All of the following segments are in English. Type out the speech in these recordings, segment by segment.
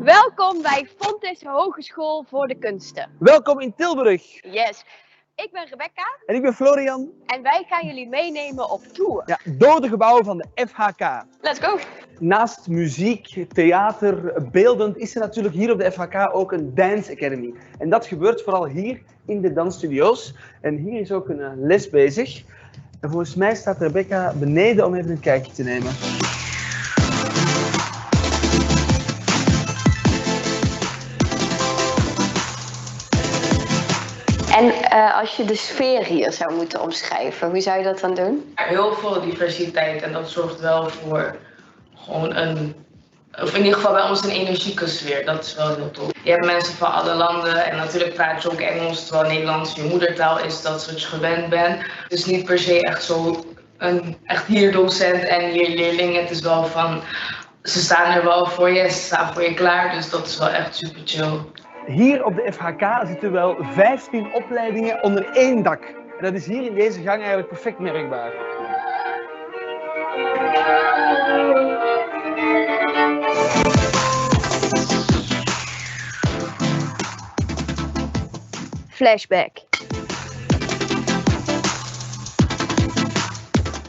Welkom bij Fontys Hogeschool voor de Kunsten. Welkom in Tilburg. Yes. Ik ben Rebecca. En ik ben Florian. En wij gaan jullie meenemen op tour. Ja, door de gebouwen van de FHK. Let's go. Naast muziek, theater, beeldend is er natuurlijk hier op de FHK ook een Dance Academy. En dat gebeurt vooral hier in de dansstudio's. En hier is ook een les bezig. En volgens mij staat Rebecca beneden om even een kijkje te nemen. En als je de sfeer hier zou moeten omschrijven, hoe zou je dat dan doen? Heel veel diversiteit en dat zorgt wel voor gewoon of in ieder geval bij ons een energieke sfeer. Dat is wel heel tof. Je hebt mensen van alle landen en natuurlijk praat je ook Engels, terwijl Nederlands je moedertaal is, dat is wat je gewend bent. Het is niet per se echt zo echt hier docent en hier leerling. Het is wel van, ze staan er wel voor je, ze staan voor je klaar, dus dat is wel echt super chill. Hier op de FHK zitten wel 15 opleidingen onder één dak. En dat is hier in deze gang eigenlijk perfect merkbaar. Flashback.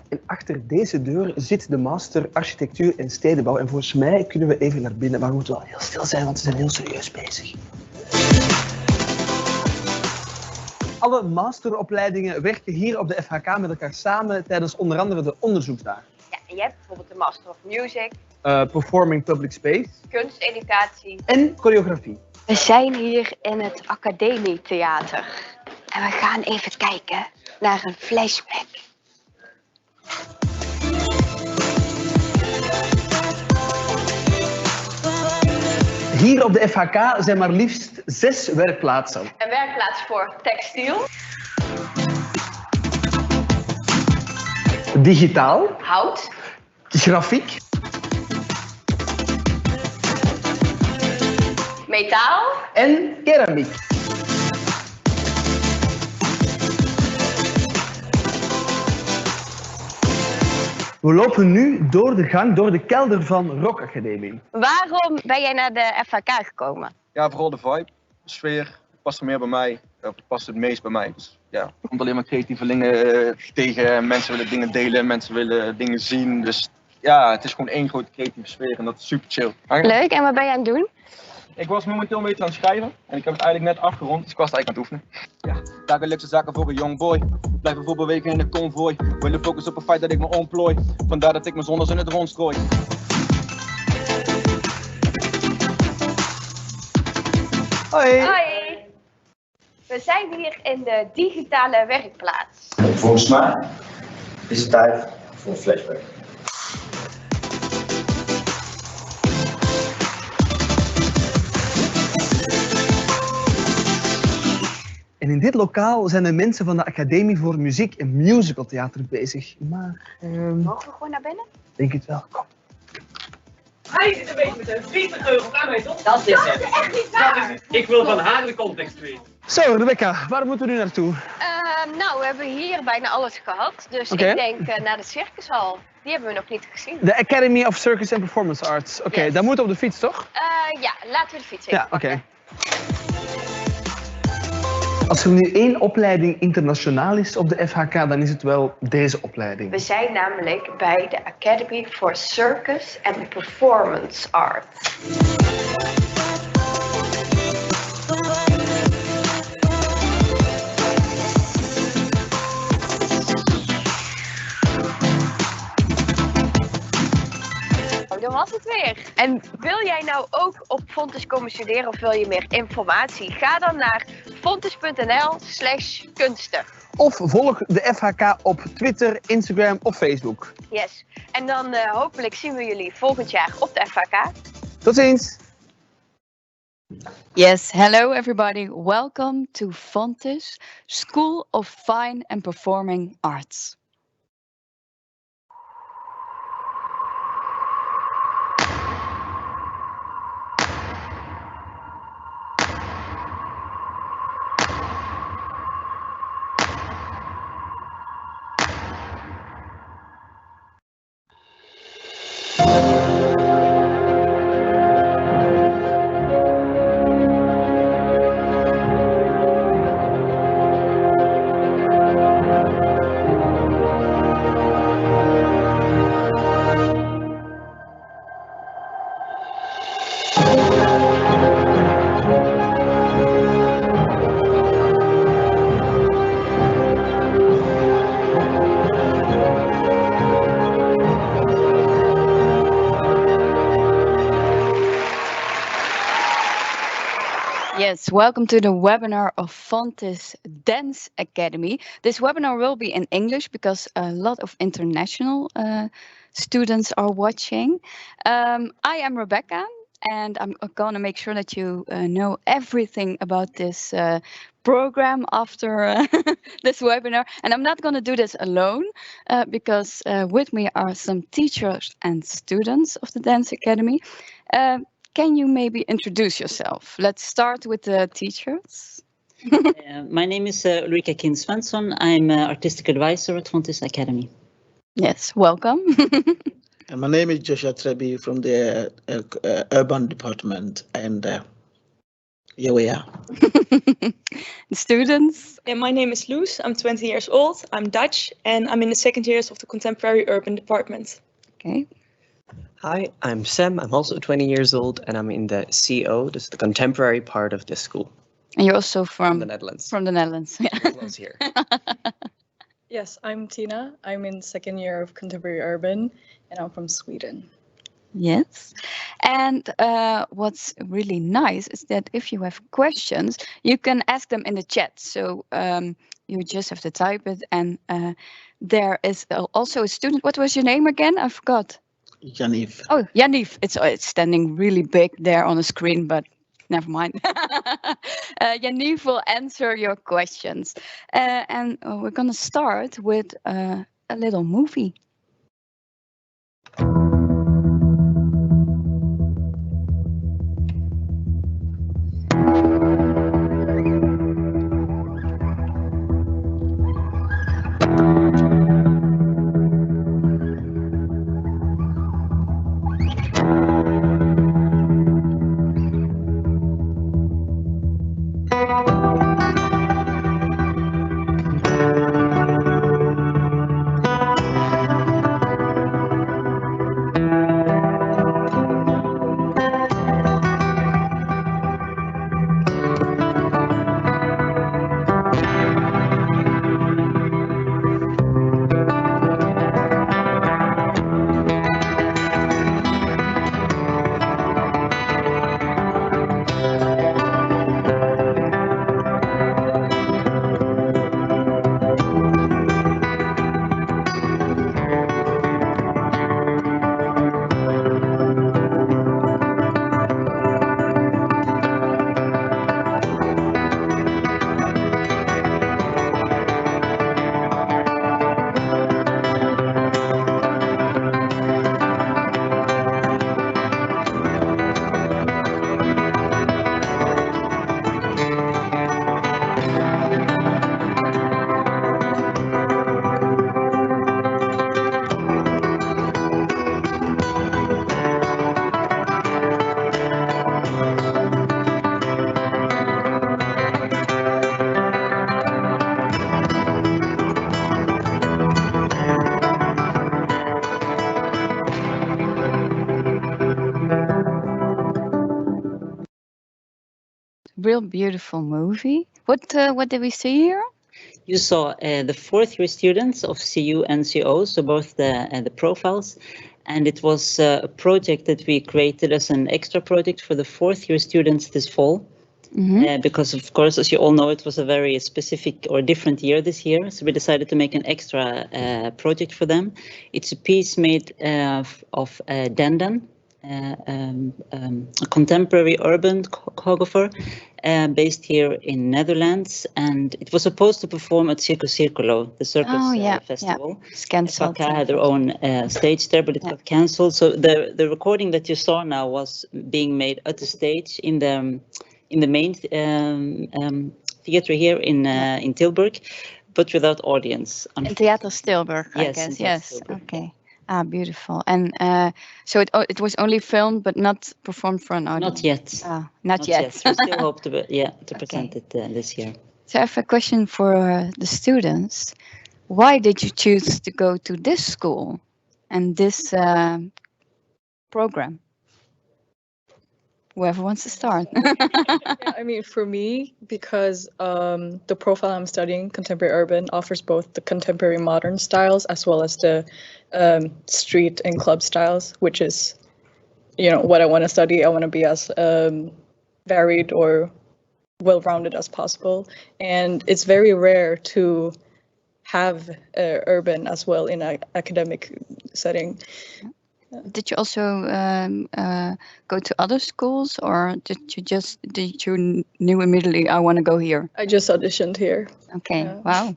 En achter deze deur zit de master architectuur en stedenbouw. En volgens mij kunnen we even naar binnen, maar we moeten wel heel stil zijn, want ze zijn heel serieus bezig. Alle masteropleidingen werken hier op de FHK met elkaar samen tijdens onder andere de onderzoeksdagen. Ja, je hebt bijvoorbeeld de Master of Music, Performing Public Space kunsteducatie en choreografie. We zijn hier in het Academietheater. En we gaan even kijken naar een flashback. Hier op de FHK zijn maar liefst 6 werkplaatsen. Een werkplaats voor textiel, Digitaal, hout, grafiek, metaal, en keramiek. We lopen nu door de gang, door de kelder van Rock Academie. Waarom ben jij naar de FHK gekomen? Ja, vooral de vibe, de sfeer, past er meer bij mij, past het meest bij mij. Dus, ja, er komt alleen maar creatievelingen tegen, mensen willen dingen delen, mensen willen dingen zien. Dus ja, het is gewoon één grote creatieve sfeer en dat is super chill. Leuk, en wat ben je aan het doen? Ik was momenteel een beetje aan het schrijven en ik heb het eigenlijk net afgerond, dus ik was eigenlijk aan het oefenen. Ja, dagelijkse zaken voor een young boy. Blijven voorbewegen in de convoy. Willen focussen op het feit dat ik me ontplooi. Vandaar dat ik mijn zondags in het rond strooi. Hoi! Hoi! We zijn hier in de digitale werkplaats. Volgens mij is het tijd voor een flashback. En in dit lokaal zijn de mensen van de Academie voor Muziek en Musicaltheater bezig. Maar, Mogen we gewoon naar binnen? denk het wel. Kom. Hij zit een beetje met een 20 euro aan mij, toch? Dat is echt niet waar! Ik wil van haar de context weten. Zo, Rebecca, waar moeten we nu naartoe? Nou, we hebben hier bijna alles gehad. Dus Oké. ik denk naar de circushal. Die hebben we nog niet gezien. De Academy of Circus and Performance Arts. Oké, Yes. daar moeten we op de fiets, toch? Ja, laten we de fiets even Ja, oké. pakken. Als er nu één opleiding internationaal is op de FHK, dan is het wel deze opleiding. We zijn namelijk bij de Academy for Circus and Performance Arts. Dat was het weer. En wil jij nou ook op Fontys komen studeren of wil je meer informatie? Ga dan naar fontys.nl/kunsten. Of volg de FHK op Twitter, Instagram of Facebook. Yes. En dan hopelijk zien we jullie volgend jaar op de FHK. Tot ziens! Yes, hello everybody. Welcome to Fontys School of Fine and Performing Arts. Yes, welcome to the webinar of Fontys Dance Academy. This webinar will be in English because a lot of international students are watching. I am Rebecca, and I'm going to make sure that you know everything about this program after this webinar. And I'm not going to do this alone because with me are some teachers and students of the Dance Academy. Can you maybe introduce yourself? Let's start with the teachers. My name is Ulrika Kind-Svensson. I'm artistic advisor at Fontys Academy. Yes, welcome. And my name is Joshua Trebi from the urban department, and here we are. Students. Yeah, my name is Loes. I'm 20 years old. I'm Dutch, and I'm in the second years of the contemporary urban department. Okay. Hi, I'm Sam. I'm also 20 years old, and I'm in the CO, this is the contemporary part of the school. And you're also from the Netherlands. From the Netherlands. Yeah. Close here. Yes, I'm Tina. I'm in second year of contemporary urban, and I'm from Sweden. Yes. And what's really nice is that if you have questions, you can ask them in the chat. So you just have to type it. And there is also a student. What was your name again? I forgot. Janif. Oh, Janif. It's standing really big there on the screen, but never mind. Janif will answer your questions. And we're going to start with a little movie. Real beautiful movie. What did we see here? You saw the fourth year students of CU and CO, so both the profiles. And it was a project that we created as an extra project for the fourth year students this fall. Mm-hmm. Because of course, as you all know, it was a very specific or different year this year. So we decided to make an extra project for them. It's a piece made of Dandan, a contemporary urban choreographer based here in Netherlands, and it was supposed to perform at Circo Circolo, the circus festival. Yeah. It's cancelled. FHK had their own stage there, but it got cancelled. So the recording that you saw now was being made at the stage in the main theater here in Tilburg, but without audience. In Theater Tilburg, I yes, guess. Yes. Tilburg. Okay. Ah, beautiful. And so it was only filmed but not performed for an audience? Not yet. Not yet. We still hope to present it this year. So I have a question for the students. Why did you choose to go to this school and this program? Whoever wants to start. Yeah, I mean, for me, because the profile I'm studying, contemporary urban, offers both the contemporary modern styles as well as the street and club styles, which is, you know, what I want to study. I want to be as varied or well-rounded as possible, and it's very rare to have urban as well in an academic setting. Did you also go to other schools, or did you knew immediately I want to go here? I just auditioned here. Okay, Yeah. wow.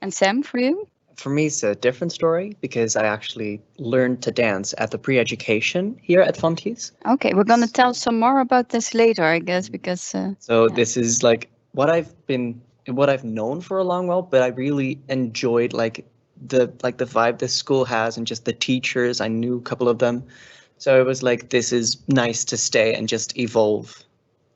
And Sam, for you? For me, it's a different story because I actually learned to dance at the pre-education here at Fontys. Okay, we're gonna tell some more about this later, I guess, because. So yeah. this is like what I've known for a long while, but I really enjoyed the vibe this school has and just the teachers. I knew a couple of them, so it was like this is nice to stay and just evolve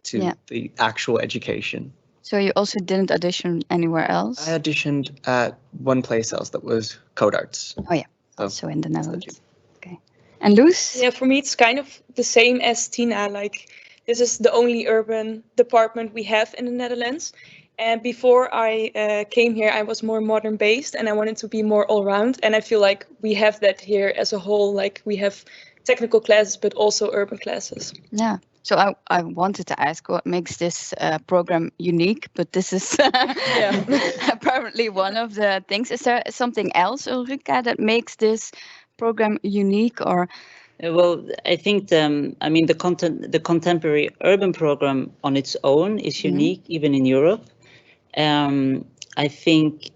to the actual education. So you also didn't audition anywhere else? I auditioned at one place else that was Code Arts. Oh yeah, also in the Netherlands. Okay. And Loes? Yeah, for me it's kind of the same as Tina. Like, this is the only urban department we have in the Netherlands. And before I came here, I was more modern based and I wanted to be more all round. And I feel like we have that here as a whole. Like, we have technical classes, but also urban classes. Yeah. So I wanted to ask what makes this program unique, but this is apparently one of the things. Is there something else, Ulrika, that makes this program unique, or? Well, I think the contemporary urban program on its own is unique, even in Europe. I think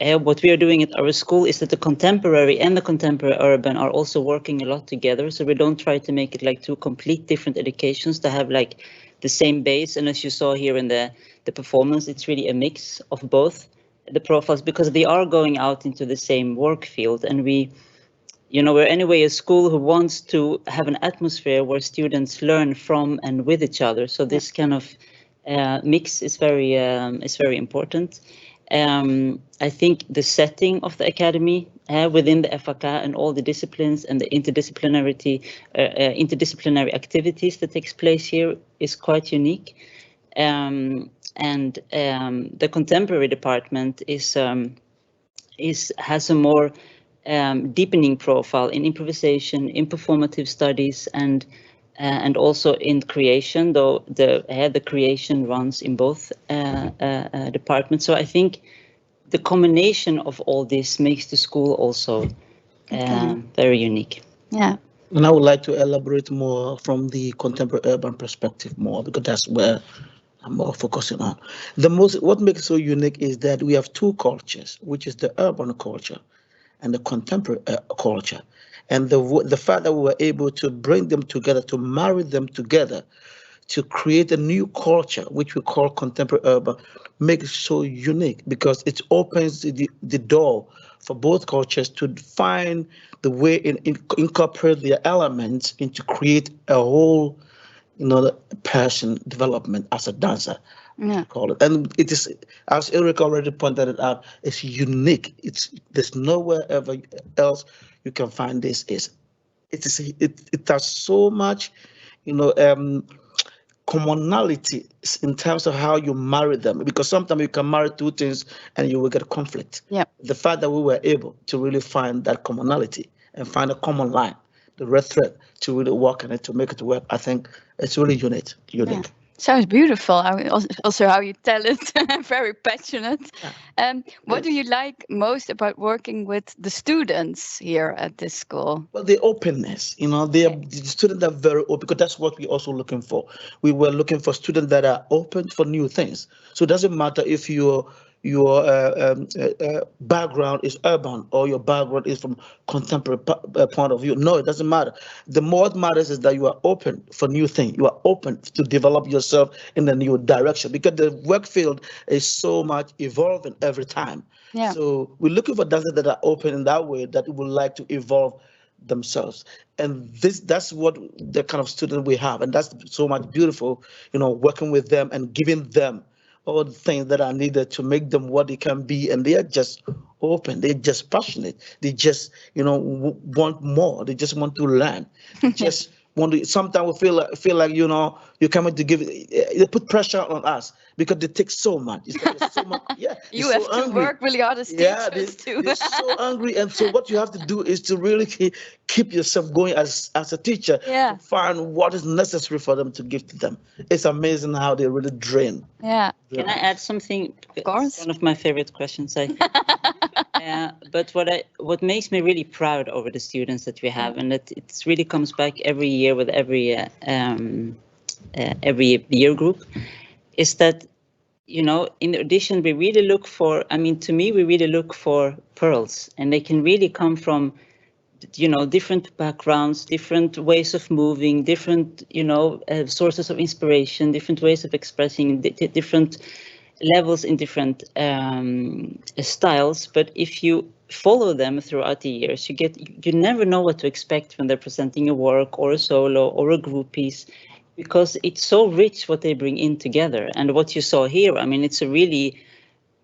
what we are doing at our school is that the contemporary and the contemporary urban are also working a lot together. So we don't try to make it like two complete different educations to have like the same base. And as you saw here in the performance, it's really a mix of both the profiles, because they are going out into the same work field. And we're anyway a school who wants to have an atmosphere where students learn from and with each other. So this kind of mix is very important. I think the setting of the academy within the FAK and all the disciplines and the interdisciplinary activities that takes place here is quite unique. And the contemporary department has a more deepening profile in improvisation, in performative studies, and also in creation, though the creation runs in both departments. So I think the combination of all this makes the school also very unique. Yeah. And I would like to elaborate more from the contemporary urban perspective more, because that's where I'm more focusing on. What makes it so unique is that we have two cultures, which is the urban culture and the contemporary culture. And the fact that we were able to bring them together, to marry them together, to create a new culture, which we call contemporary urban, makes it so unique, because it opens the door for both cultures to find the way in incorporate their elements and to create a whole, person development as a dancer. Yeah. Call it. And it is, as Eric already pointed it out, it's unique. There's nowhere ever else you can find this. It has so much, commonality in terms of how you marry them, because sometimes you can marry two things and you will get conflict. Yeah. The fact that we were able to really find that commonality and find a common line, the red thread to really work on it, to make it work, I think it's really unique. Yeah. Sounds beautiful. Also, how you tell it, very passionate. What do you like most about working with the students here at this school? Well, the openness. The students are very open, because that's what we're also looking for. We were looking for students that are open for new things. So it doesn't matter if your background is urban or your background is from contemporary point of view. No, it doesn't matter. The more it matters is that you are open for new things. You are open to develop yourself in a new direction, because the work field is so much evolving every time. Yeah. So we're looking for dancers that are open in that way, that would like to evolve themselves. And that's what the kind of student we have. And that's so much beautiful, working with them and giving them all the things that are needed to make them what they can be. And they are just open. They're just passionate. They just, want more. They just want to learn. They just sometimes we feel like you're coming to give it. They put pressure on us because they take so much. It's like so much. Yeah, You they're have so to hungry. work really hard as Yeah, teachers too. they're so hungry, and so what you have to do is to really keep yourself going as a teacher. Yeah. To find what is necessary for them to give to them. It's amazing how they really drain. Yeah. Can I add something? Of course. One of my favorite questions, I think. But what makes me really proud over the students that we have, and that it really comes back every year with every year group, is that in audition we really look for. I mean, to me, we really look for pearls, and they can really come from different backgrounds, different ways of moving, different sources of inspiration, different ways of expressing, different levels in different styles. But if you follow them throughout the years, you never know what to expect when they're presenting a work or a solo or a group piece, because it's so rich what they bring in together. And what you saw here, I mean, it's a really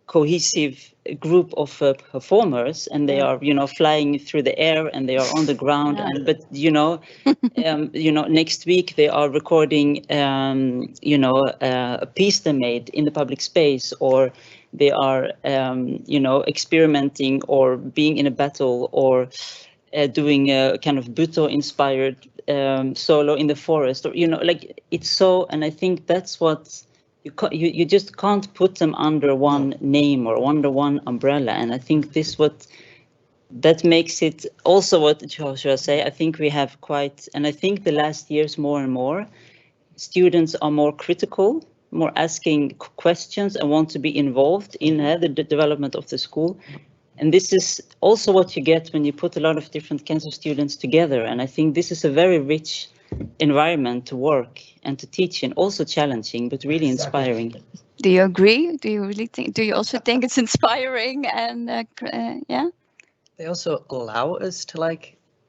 cohesive group of performers, and they are flying through the air, and they are on the ground. And but next week they are recording a piece they made in the public space, or they are experimenting or being in a battle, or doing a kind of Buto inspired solo in the forest, or like it's so. And I think that's what you just can't put them under one name or under one umbrella. And I think that makes it also what Joshua say. I think we have and I think the last years more and more students are more critical, more asking questions, and want to be involved in the development of the school. And this is also what you get when you put a lot of different kinds of students together. And I think this is a very rich environment to work and to teach in, also challenging, but really inspiring. Do you agree? Do you also think it's inspiring? And yeah? They also allow us to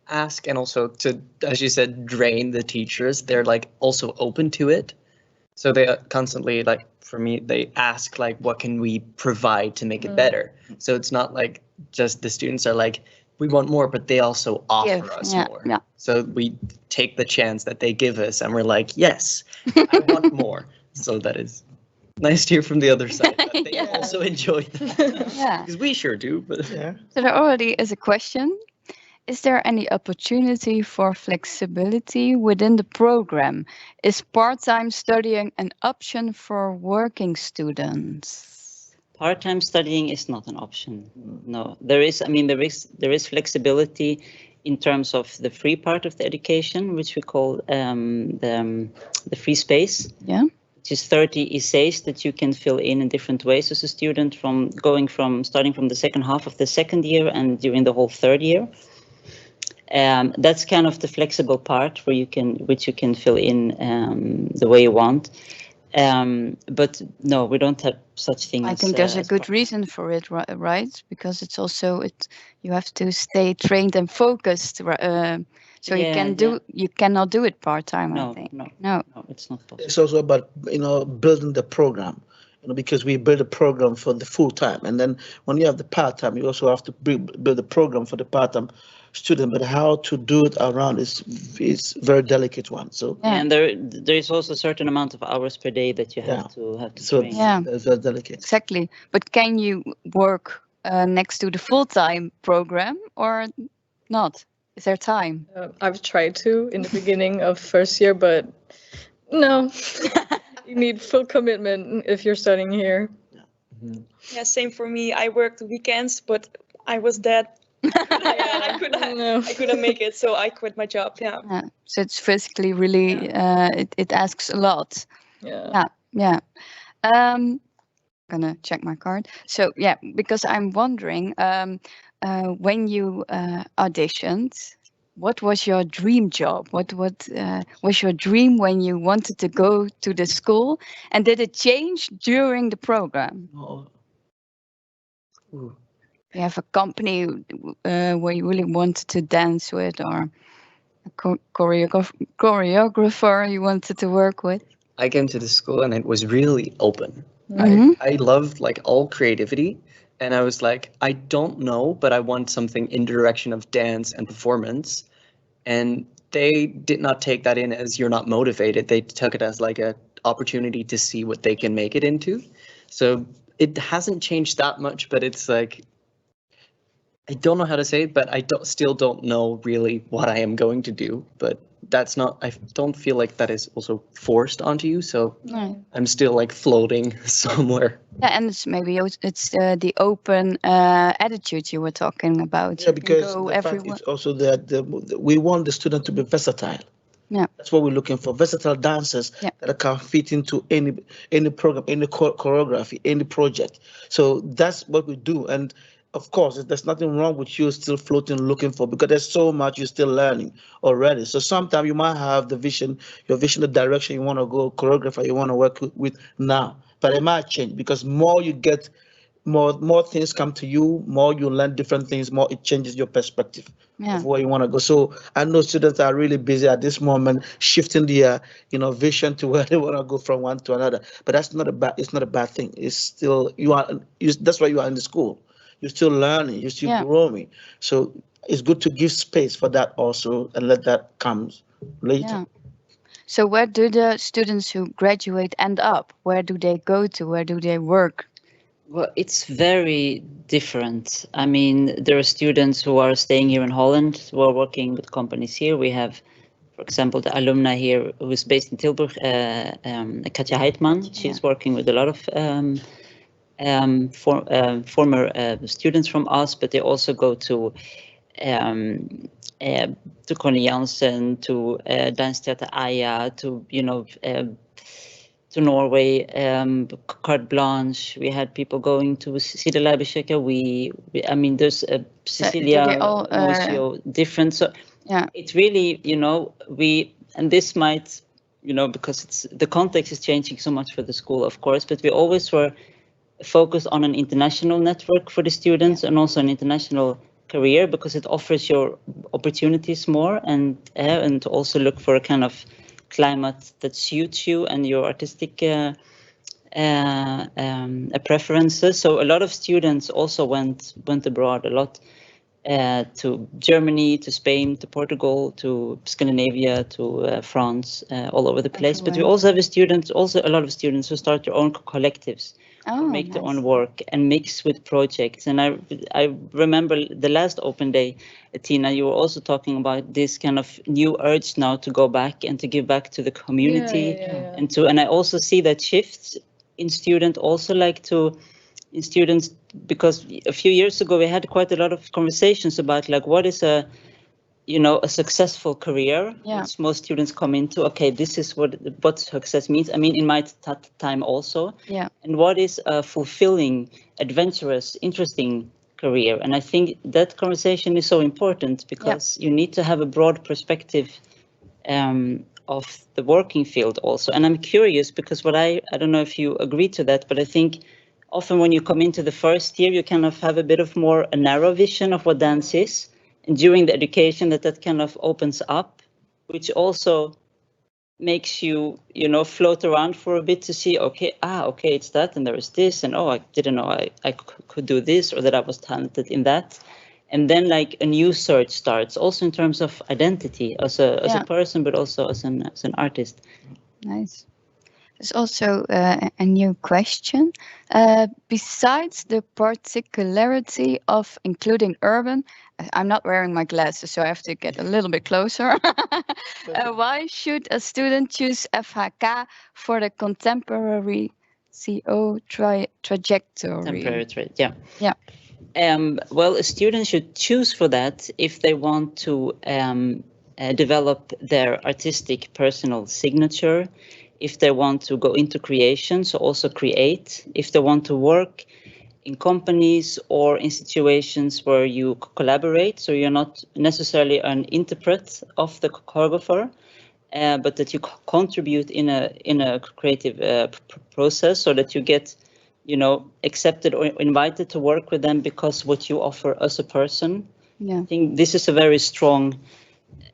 ask, and also to, as you said, drain the teachers. They're also open to it. So they constantly, for me, they ask what can we provide to make it better? So it's not just the students are we want more, but they also offer us more. Yeah. So we take the chance that they give us, and we're yes, I want more. So that is nice to hear from the other side that they also enjoy that. Yeah. Because we sure do. But So there already is a question. Is there any opportunity for flexibility within the program? Is part-time studying an option for working students? Part-time studying is not an option. No, there is flexibility in terms of the free part of the education, which we call the free space. Yeah. Which is 30 essays that you can fill in different ways as a student, starting from the second half of the second year and during the whole third year. That's kind of the flexible part which you can fill in the way you want. But no, we don't have such things. I think there's a good reason for it, right? Because it's also you have to stay trained and focused. So you cannot do it part-time. No, I think. No, it's not possible. It's also about building the program. Because we build a program for the full time, and then when you have the part time, you also have to build a program for the part time student. But how to do it around is very delicate one. So and there is also a certain amount of hours per day that you have to train. Yeah, it's very delicate. Exactly. But can you work next to the full time program or not? Is there time? I've tried to in the beginning of first year, but no. You need full commitment if you're studying here. Yeah, same for me. I worked weekends, but I was dead. I couldn't make it, so I quit my job. Yeah. So it's physically really it asks a lot. Yeah. I'm gonna check my card. So yeah, because I'm wondering when you auditioned. What was your dream job? What was your dream when you wanted to go to the school? And did it change during the program? You have a company where you really wanted to dance with, or a choreographer you wanted to work with? I came to the school and it was really open. I loved all creativity. And I was I don't know, but I want something in the direction of dance and performance. And they did not take that in as you're not motivated. They took it as like a opportunity to see what they can make it into. So it hasn't changed that much, but it's like, I don't know how to say it, but I still don't know really what I am going to do. But that's not, I don't feel like that is also forced onto you. So No. I'm still like floating somewhere. Yeah, and it's maybe it's the open attitude you were talking about. Yeah, You can because go the fact everywhere. is also that we want the student to be versatile. Yeah. That's what we're looking for. Versatile dancers Yeah. that can fit into any program, any choreography, any project. So that's what we do. And of course, there's nothing wrong with you still floating, looking for, because there's so much you're still learning already. So sometimes you might have the vision, your vision, the direction you want to go, choreographer you want to work with now, but it might change because more you get, more things come to you, more you learn different things, more it changes your perspective Yeah. of where you want to go. So I know students are really busy at this moment, shifting their vision to where they want to go from one to another. But that's not a bad. It's not a bad thing. It's still that's why you are in the school. You're still learning. You're still Yeah. growing. So it's good to give space for that also and let that come later. Yeah. So where do the students who graduate end up? Where do they go to? Where do they work? Well, it's very different. I mean, there are students who are staying here in Holland, who are working with companies here. We have, for example, the alumni here who is based in Tilburg, Katja Heitman. She's working with a lot of former students from us, but they also go to Connie Jansen, to Dance Theater Aya, to to Norway, Carte Blanche. We had people going to Sida Leibesheker. I mean, there's Cecilia, they all, Moisio, different. So Yeah. it's really, and this might, because the context is changing so much for the school, of course, but we always were focused on an international network for the students and also an international career, because it offers your opportunities more, and to also look for a kind of climate that suits you and your artistic preferences. So a lot of students also went abroad a lot, to Germany, to Spain, to Portugal, to Scandinavia, to France, all over the place. But we also have a lot of students who start their own collectives, make their own work and mix with projects. And I remember the last open day, Tina, you were also talking about this kind of new urge now to go back and to give back to the community. And I also see that shift in students, because a few years ago we had quite a lot of conversations about like what is a successful career, which most students come into. Okay, this is what success means. I mean, in my time also. Yeah. And what is a fulfilling, adventurous, interesting career? And I think that conversation is so important, because you need to have a broad perspective of the working field also. And I'm curious, because I don't know if you agree to that, but I think often when you come into the first year, you kind of have a bit of more a narrow vision of what dance is. And during the education, that kind of opens up, which also makes you, float around for a bit to see, okay, it's that, and there is this, and I didn't know I could do this, or that I was talented in that. And then like a new search starts, also in terms of identity as a person, but also as an artist. Nice. There's also a new question. Besides the particularity of including urban, I'm not wearing my glasses, so I have to get a little bit closer. Why should a student choose FHK for the contemporary CO trajectory? Yeah. Well, a student should choose for that if they want to develop their artistic personal signature, if they want to go into creation, so also create, if they want to work in companies or in situations where you collaborate, so you're not necessarily an interpret of the choreographer, but that you contribute in a creative process, so that you get, accepted or invited to work with them because what you offer as a person. Yeah. I think this is a very strong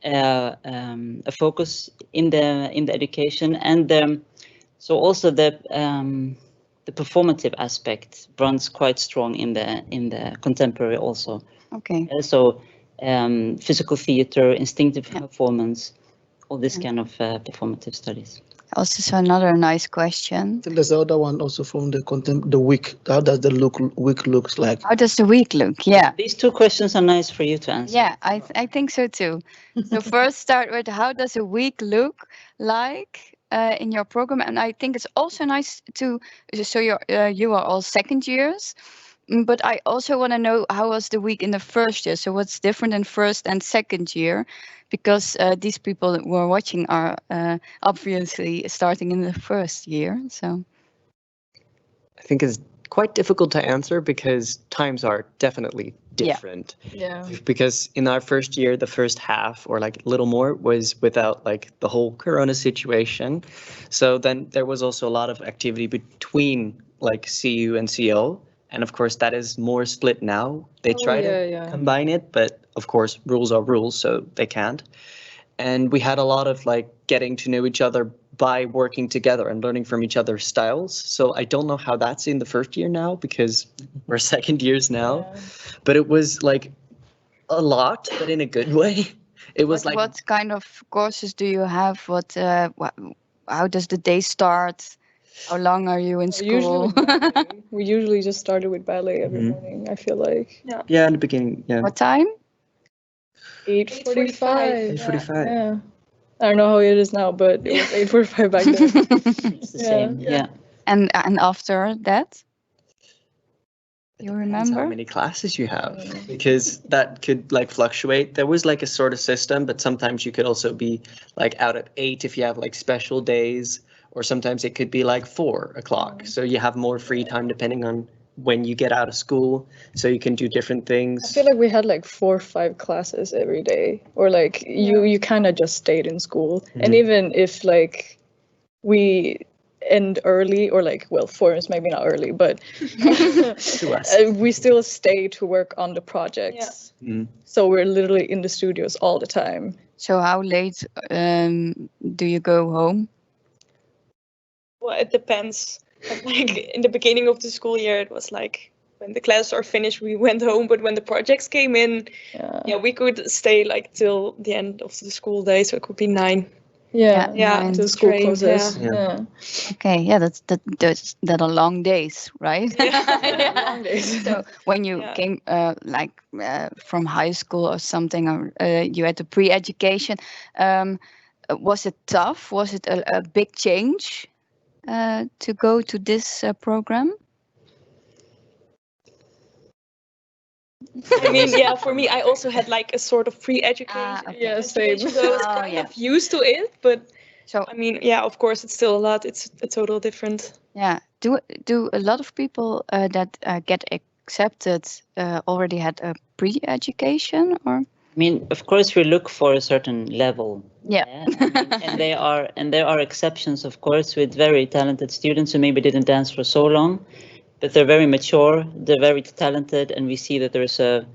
a focus in the education, and so also the performative aspect runs quite strong in the contemporary also. Okay. So physical theater, instinctive performance, all this kind of performative studies. Also, so another nice question. I think there's the other one also from the week. How does the week looks like? How does the week look? Yeah. These two questions are nice for you to answer. Yeah, I think so too. So first start with how does a week look like in your program? And I think it's also nice to, so you are all second years, but I also want to know how was the week in the first year? So what's different in first and second year? Because these people who are watching are obviously starting in the first year. So I think it's quite difficult to answer because times are definitely different. Yeah. Because in our first year, the first half or like a little more was without like the whole Corona situation. So then there was also a lot of activity between like CU and CO. And of course, that is more split now. They try to combine it, but of course, rules are rules, so they can't. And we had a lot of like getting to know each other by working together and learning from each other's styles. So I don't know how that's in the first year now because we're second years now. Yeah. But it was like a lot, but in a good way. It was like, what kind of courses do you have? How does the day start? How long are you in school? We usually just started with ballet every morning, I feel like. Yeah, in the beginning. Yeah. What time? 8:45. 8:45. Yeah. I don't know how it is now, but it was 8:45 back then. It's the same. Yeah. And after that? You remember? How many classes you have, because that could like fluctuate. There was like a sort of system, but sometimes you could also be like out at 8 if you have like special days, or sometimes it could be like 4 o'clock. So you have more free time depending on when you get out of school, so you can do different things. I feel like we had like 4 or 5 classes every day, or like you kind of just stayed in school. And even if like we end early, or like, well, forums maybe not early, but to us. We still stay to work on the projects. So we're literally in the studios all the time. So how late do you go home? Well, it depends. Like in the beginning of the school year, it was like when the classes are finished, we went home. But when the projects came in, we could stay like till the end of the school day. So it could be 9. Yeah, till school closes. Yeah. Okay, yeah, that are long days, right? Long days. So when you came from high school or something, or you had the pre-education, was it tough? Was it a big change to go to this program? I mean, for me, I also had like a sort of pre-education. Yeah, same. So I was kind of used to it, but I mean, of course, it's still a lot. It's a total different. Yeah. Do a lot of people that get accepted already had a pre-education, or? I mean, of course, we look for a certain level. Yeah. And there are exceptions, of course, with very talented students who maybe didn't dance for so long, but they're very mature, they're very talented, and we see that there's a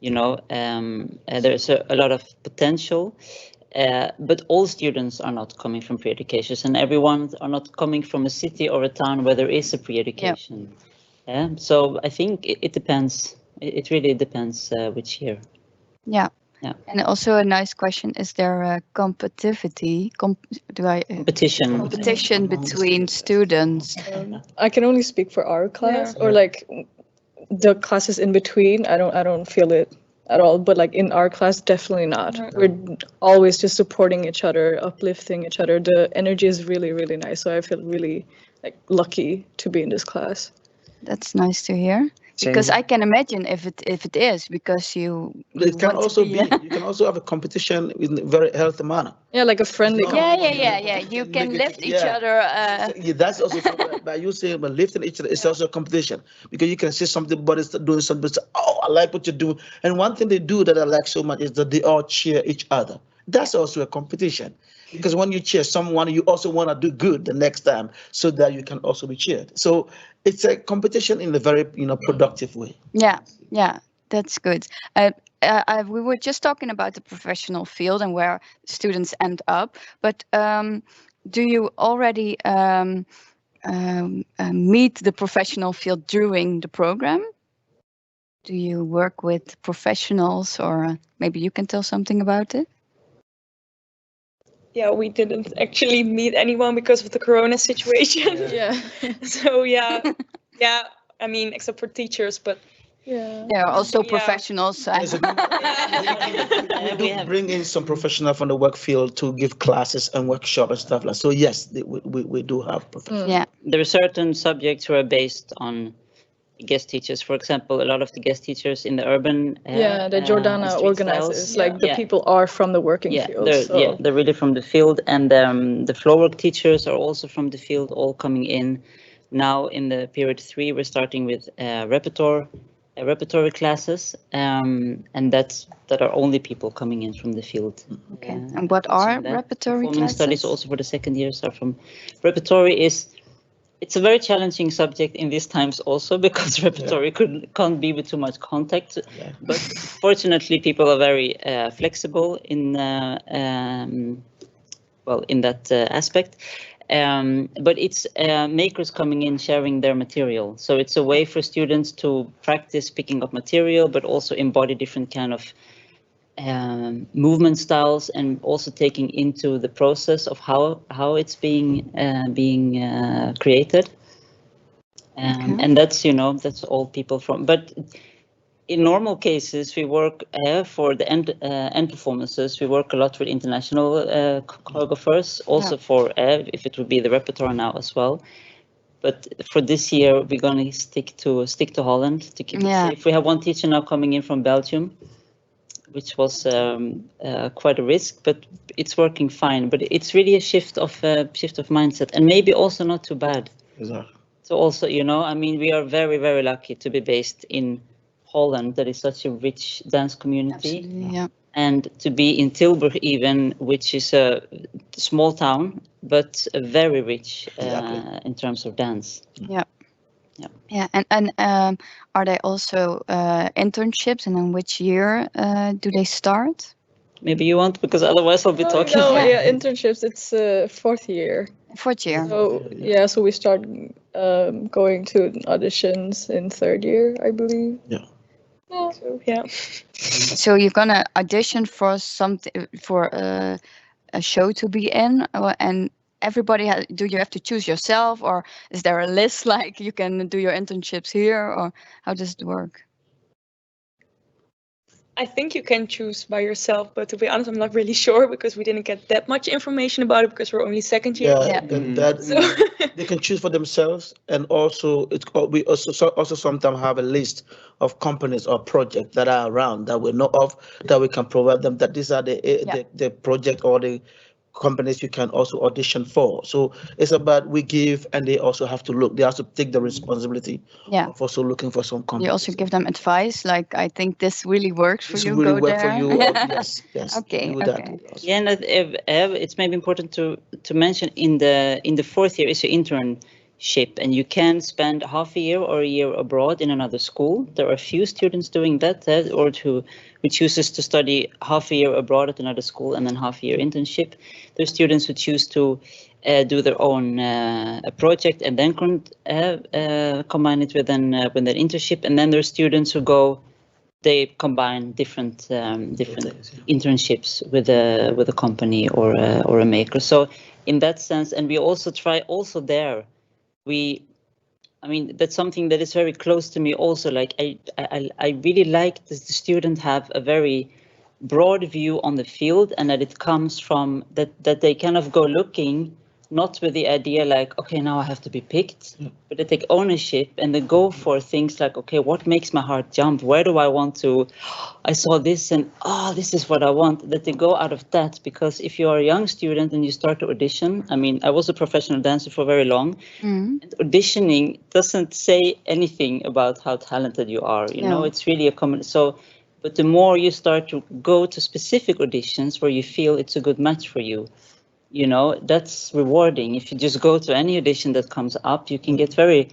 lot of potential. But all students are not coming from pre-education, and everyone are not coming from a city or a town where there is a pre-education. So I think it depends. It really depends which year. Yeah. And also a nice question: is there a competition between students? I can only speak for our class, or like the classes in between. I don't feel it at all. But like in our class, definitely not. We're always just supporting each other, uplifting each other. The energy is really, really nice. So I feel really like lucky to be in this class. That's nice to hear. Because I can imagine if it is, because you can also be. You can also have a competition in a very healthy manner. Yeah, like a friendly. Yeah. You can lift each other. That's also by you saying, but lifting each other is also a competition, because you can see somebody doing something. Say, oh, I like what you do. And one thing they do that I like so much is that they all cheer each other. That's also a competition. Because when you cheer someone, you also want to do good the next time, so that you can also be cheered. So it's a competition in a very productive way. Yeah, that's good. We were just talking about the professional field and where students end up, but do you already meet the professional field during the program? Do you work with professionals, or maybe you can tell something about it? Yeah, we didn't actually meet anyone because of the corona situation. Yeah. So yeah, I mean, except for teachers, but Yeah. There are also Yeah. professionals. Yes, we do bring in some professional from the work field to give classes and workshops and stuff like. So yes, we do have professionals. Yeah. There are certain subjects who are based on guest teachers. For example, a lot of the guest teachers in the urban The Jordana street organizes, styles, like the people are from the working field. they're really from the field, and the floor work teachers are also from the field, all coming in. Now in the period 3, we're starting with repertory classes, and that are only people coming in from the field. Okay. And what are that. repertory Performance classes? studies also for the second years are from repertory. It's a very challenging subject in these times also, because repertory can't be with too much contact. But fortunately, people are very flexible in in that aspect. But it's makers coming in, sharing their material. So it's a way for students to practice picking up material, but also embody different kind of movement styles, and also taking into the process of how it's being created. And that's all people from. But in normal cases, we work for the end performances. We work a lot with international choreographers, also for if it would be the repertoire now as well. But for this year, we're gonna stick to Holland to keep it safe. We have one teacher now coming in from Belgium, which was quite a risk, but it's working fine. But it's really a shift of mindset, and maybe also not too bad. Exactly. So also, I mean, we are very, very lucky to be based in Holland. That is such a rich dance community. Absolutely, yeah. And to be in Tilburg even, which is a small town, but very rich in terms of dance. Yeah. Yeah, and are they also internships, and in which year do they start? Maybe you want, because otherwise I'll be talking. No, internships, it's 4th year. 4th year. So we start going to auditions in 3rd year, I believe. Yeah. So you're gonna audition for something, for a show to be in, and everybody do you have to choose yourself, or is there a list like you can do your internships here, or how does it work? I think you can choose by yourself, but to be honest, I'm not really sure, because we didn't get that much information about it, because we're only 2nd year. They can choose for themselves, and also we also sometimes have a list of companies or projects that are around that we know of, that we can provide them, that these are the project or the companies you can also audition for. So it's about we give, and they also have to look. They have to take the responsibility of also looking for some companies. You also give them advice, like, I think this really works for you. Really go work there. for you. Yes. Okay. Yeah, and it's maybe important to mention in the 4th year is your internship, and you can spend half a year or a year abroad in another school. There are a few students doing that, or who chooses to study half a year abroad at another school and then half a year internship. There's students who choose to do their own project and then combine it with their internship. And then there's students who they combine different internships with a company or a maker. So in that sense, and we also try there. I mean, that's something that is very close to me also. Like I really like that the student have a very broad view on the field, and that it comes from that they kind of go looking, not with the idea like, okay, now I have to be picked, but they take ownership and they go for things like, okay, what makes my heart jump? Where do I want to? I saw this and this is what I want. That they go out of that, because if you are a young student and you start to audition, I mean, I was a professional dancer for very long. And auditioning doesn't say anything about how talented you are. You know, it's really a common. So, but the more you start to go to specific auditions where you feel it's a good match for you, you know, that's rewarding. If you just go to any audition that comes up, you can get very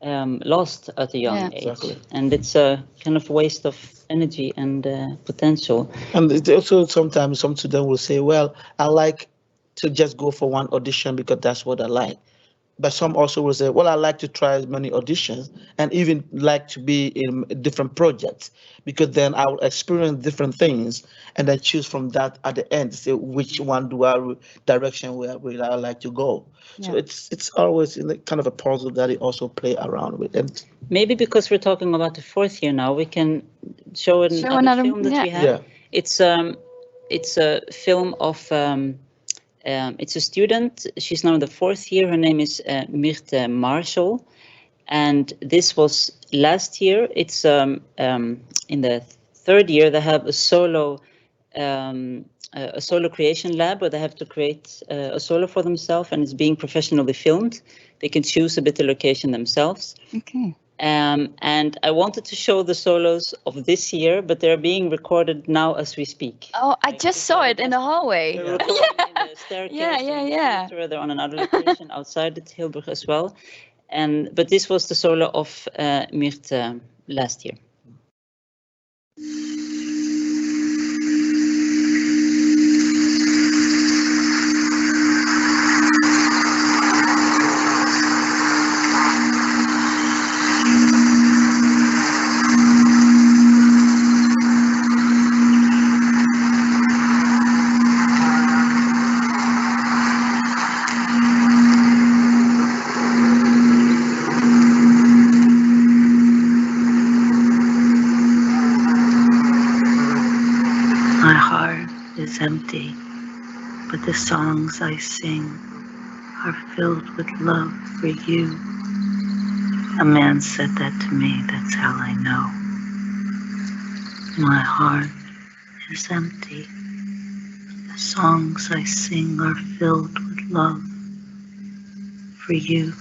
lost at a young age. Exactly. And it's a kind of waste of energy and potential. And it's also sometimes some students will say, well, I like to just go for one audition because that's what I like. But some also will say, well, I like to try as many auditions and even like to be in different projects, because then I will experience different things and then choose from that at the end to say which one direction where I like to go. So Yeah. it's always kind of a puzzle that you also play around with. And Maybe because we're talking about the fourth year now, we can show another film that we have. yeah. It's a film of it's a student. She's now in the fourth year. Her name is Myrthe Marshall, and this was last year. It's in the third year. They have a solo creation lab where they have to create a solo for themselves, and it's being professionally filmed. They can choose a bit of location themselves. Okay. And I wanted to show the solos of this year, but they're being recorded now as we speak. Oh, I just saw it in the hallway. They're recorded in the staircase. Yeah. They're on another location outside the Tilburg as well. But this was the solo of Myrthe last year. My heart is empty, but the songs I sing are filled with love for you. A man said that to me, that's how I know. My heart is empty. The songs I sing are filled with love for you.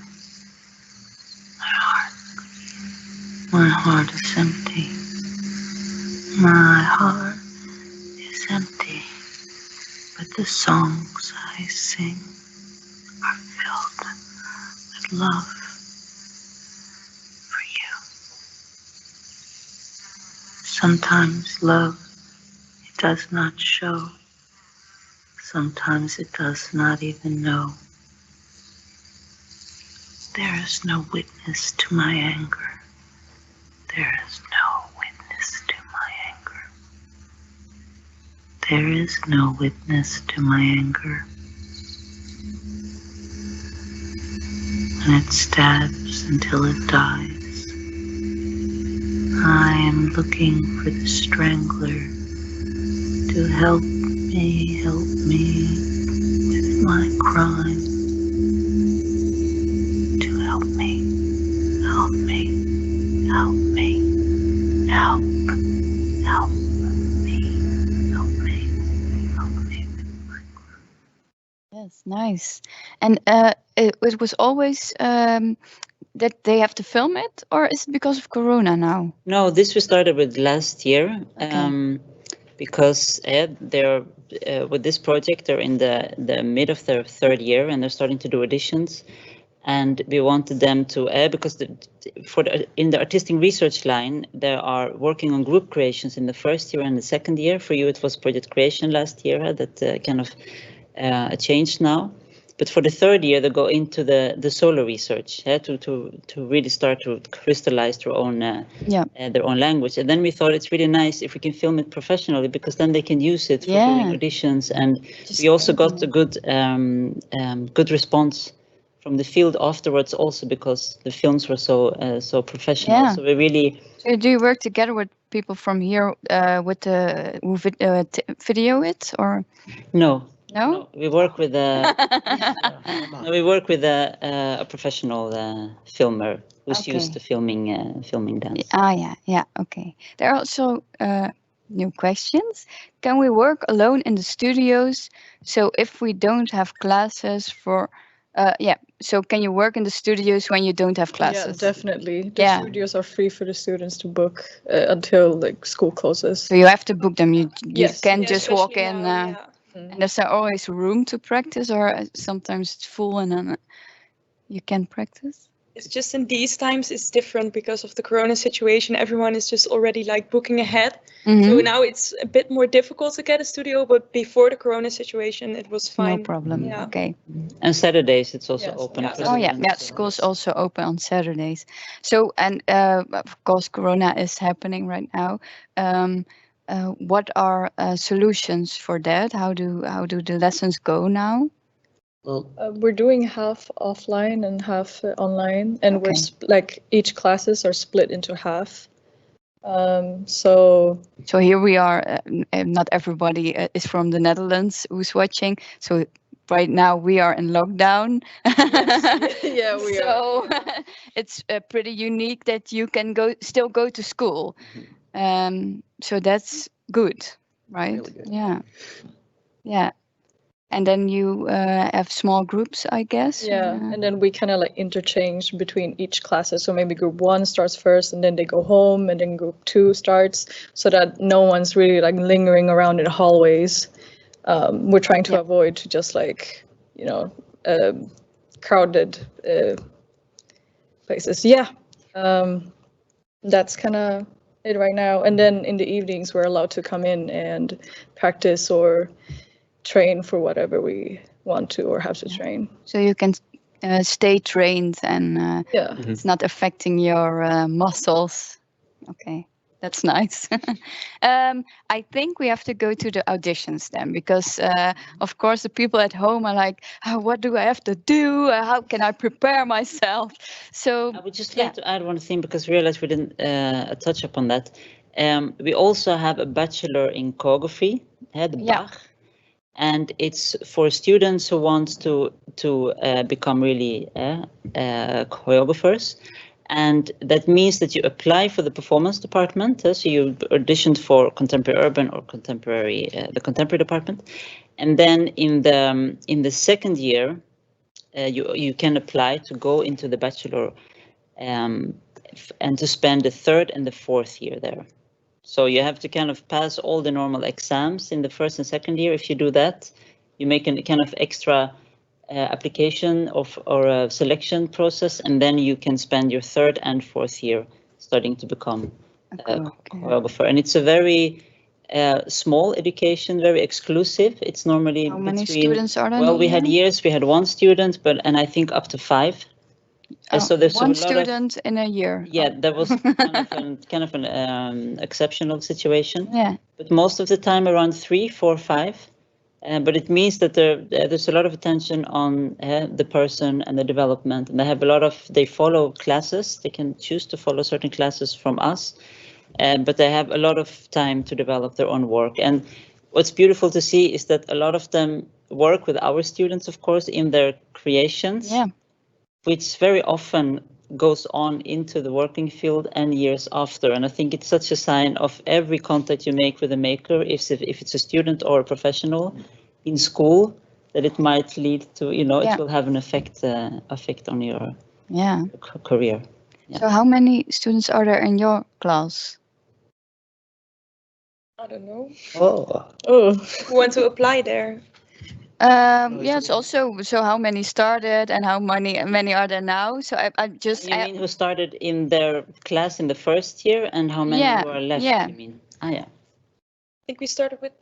My heart is empty. My heart is empty, but the songs I sing are filled with love for you. Sometimes love, it does not show. Sometimes it does not even know. There is no witness to my anger. There is no witness to my anger. There is no witness to my anger. And it stabs until it dies. I am looking for the strangler to help me with my crime. To help me, help me, help me, help me, help me with my crime. Yes, nice. And it was always that they have to film it, or is it because of Corona now? No, this we started with last year. Okay. Because they're with this project, they're in the mid of their third year and they're starting to do auditions. And we wanted them to, because in the artistic research line, they are working on group creations in the first year and the second year. For you, it was project creation last year that kind of changed now. But for the third year, they go into the solo research to really start to crystallize their own language. And then we thought it's really nice if we can film it professionally, because then they can use it for doing auditions. And we also got a good response from the field afterwards, also because the films were so professional. Yeah. So we really. So do you work together with people from here with the video it, or? No. No, we work with a professional filmer who's used to filming dance. Yeah. Okay. There are also new questions. Can we work alone in the studios? So if we don't have classes for, So can you work in the studios when you don't have classes? Yeah, definitely. The studios are free for the students to book until school closes. So you have to book them. You can't just walk in. Now, And is there always room to practice, or sometimes it's full and then you can practice? It's just in these times it's different because of the corona situation. Everyone is just already like booking ahead. So now it's a bit more difficult to get a studio, but before the corona situation it was fine. No problem. Yeah. Okay. And Saturdays it's also Yes, open. yeah. for Oh yeah, students, yeah. so Schools it's- also open on Saturdays. So and of course, Corona is happening right now. What are solutions for that? How do the lessons go now? Well, We're doing half offline and half online, and Okay. like each classes are split into half. So So here we are. Not everybody is from the Netherlands who's watching. So right now we are in lockdown. yeah, we are. So it's pretty unique that you can still go to school. So that's good, right? Really good. Yeah, yeah. And then you have small groups, I guess. Yeah, and then we kind of like interchange between each classes. So maybe group 1 starts first, and then they go home, and then group 2 starts, so that no one's really like lingering around in the hallways. We're trying to avoid just like, you know, crowded places. Yeah, that's kind of it right now. And then in the evenings, we're allowed to come in and practice or train for whatever we want to or have to train. So you can stay trained and Yeah. it's not affecting your muscles. Okay, that's nice. I think we have to go to the auditions then, because of course the people at home are like, oh, what do I have to do? How can I prepare myself? So I would just like to add one thing because I realized we didn't touch upon that. We also have a bachelor in choreography, the Bach, and it's for students who want to become really choreographers. And that means that you apply for the performance department. So you auditioned for contemporary urban or contemporary, the contemporary department. And then in the second year, you can apply to go into the bachelor and to spend the third and the fourth year there. So you have to kind of pass all the normal exams in the first and second year. If you do that, you make a kind of extra application or a selection process, and then you can spend your third and fourth year studying to become a choreographer. And it's a very small education, very exclusive. It's normally how many students are there? Well, we had years we had 1 student, and I think up to 5. So there's one a lot student in a year. Yeah, that was kind of an exceptional situation. Yeah. But most of the time around 3, 4, 5. But it means that there's a lot of attention on the person and the development, and they follow classes. They can choose to follow certain classes from us, but they have a lot of time to develop their own work. And what's beautiful to see is that a lot of them work with our students, of course, in their creations, which very often goes on into the working field and years after. And I think it's such a sign of every contact you make with a maker, if it's a student or a professional in school, that it might lead to, it will have an effect on your career. Yeah. So how many students are there in your class? I don't know. Oh. Who want to apply there? It's also, so how many started and how many are there now? So I just... You mean who started in their class in the first year and how many who are left, you mean? Yeah. I think we started with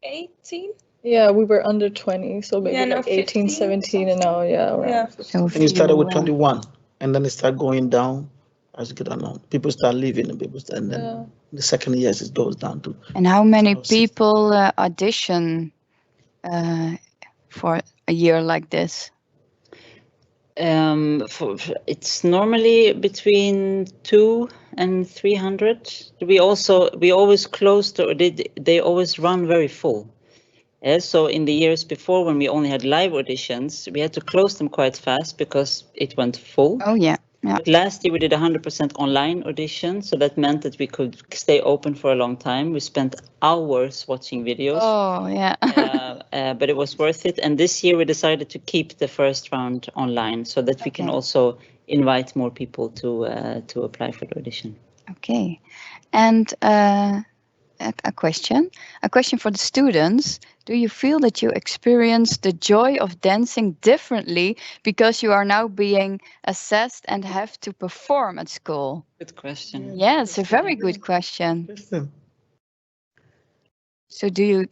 18? Yeah, we were under 20, so maybe no, like 18, 15, 17, and now, around. So and you started with 21, and then it started going down as you get along. People start leaving, and then the second year it goes down to. And how many people audition for a year like this? It's normally between 200 and 300. We always closed, or they always run very full. So in the years before, when we only had live auditions, we had to close them quite fast because it went full. Oh yeah. But last year we did 100% online audition, so that meant that we could stay open for a long time. We spent hours watching videos. Oh yeah. But it was worth it. And this year we decided to keep the first round online so that we can also invite more people to apply for the audition. Okay, and a question for the students. Do you feel that you experience the joy of dancing differently because you are now being assessed and have to perform at school? Good question. Yeah, it's a very good question. So do you